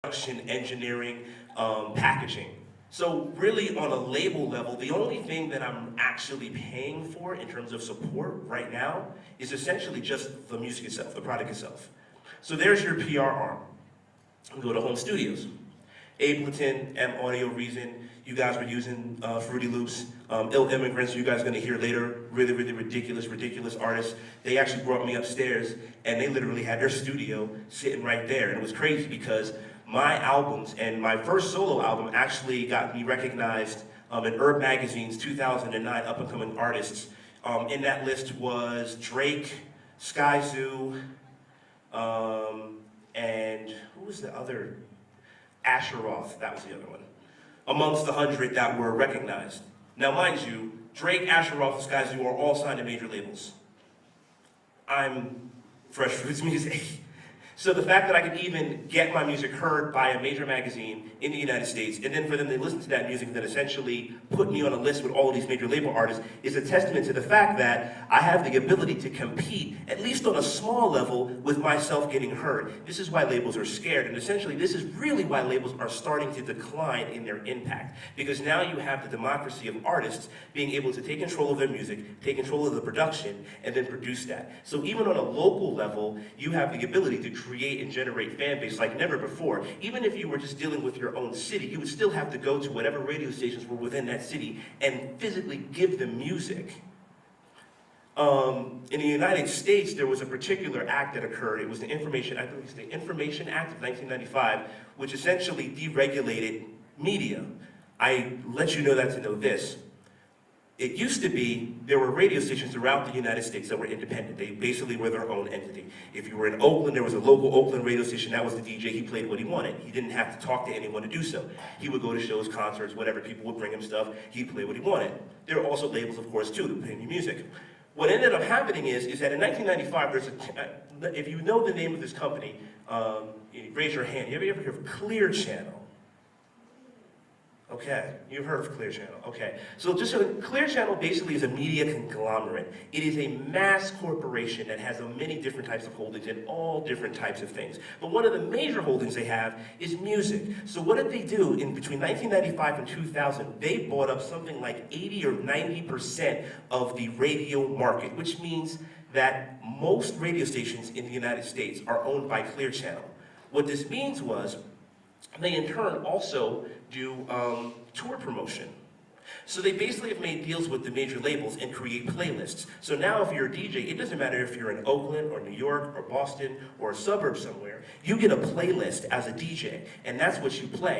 production, engineering, packaging. So really on a label level, the only thing that I'm actually paying for in terms of support right now is essentially just the music itself, the product itself. So there's your PR arm. You go to home studios. Ableton, M Audio Reason, you guys were using Fruity Loops. Ill Immigrants, you guys are gonna hear later, really, really ridiculous artists. They actually brought me upstairs and they literally had their studio sitting right there. And it was crazy because my albums and my first solo album actually got me recognized in Herb Magazine's 2009 Up and Coming Artists. In that list was Drake, Sky Zoo, and who was the other? Asheroth, that was the other one, amongst the 100 that were recognized. Now mind you, Drake, Asheroth, and Sky Zoo are all signed to major labels. I'm Fresh Fruits Music. So the fact that I could even get my music heard by a major magazine in the United States, and then for them to listen to that music that essentially put me on a list with all of these major label artists, is a testament to the fact that I have the ability to compete, at least on a small level, with myself getting heard. This is why labels are scared, and essentially this is really why labels are starting to decline in their impact. Because now you have the democracy of artists being able to take control of their music, take control of the production, and then produce that. So even on a local level, you have the ability to create and generate fan base like never before. Even if you were just dealing with your own city, you would still have to go to whatever radio stations were within that city and physically give them music. In the United States, there was a particular act that occurred. It was the Information Act of 1995, which essentially deregulated media. I let you know that to know this. It used to be, there were radio stations throughout the United States that were independent. They basically were their own entity. If you were in Oakland, there was a local Oakland radio station. That was the DJ. He played what he wanted. He didn't have to talk to anyone to do so. He would go to shows, concerts, whatever. People would bring him stuff. He'd play what he wanted. There were also labels, of course, too, that played music. What ended up happening is that in 1995, if you know the name of this company, raise your hand. You ever heard of Clear Channel? Okay, you've heard of Clear Channel, okay. So just so Clear Channel basically is a media conglomerate. It is a mass corporation that has many different types of holdings and all different types of things. But one of the major holdings they have is music. So what did they do in between 1995 and 2000? They bought up something like 80 or 90% of the radio market, which means that most radio stations in the United States are owned by Clear Channel. What this means was, they in turn also do tour promotion. So they basically have made deals with the major labels and create playlists. So now if you're a DJ, it doesn't matter if you're in Oakland or New York or Boston or a suburb somewhere, you get a playlist as a DJ, and that's what you play.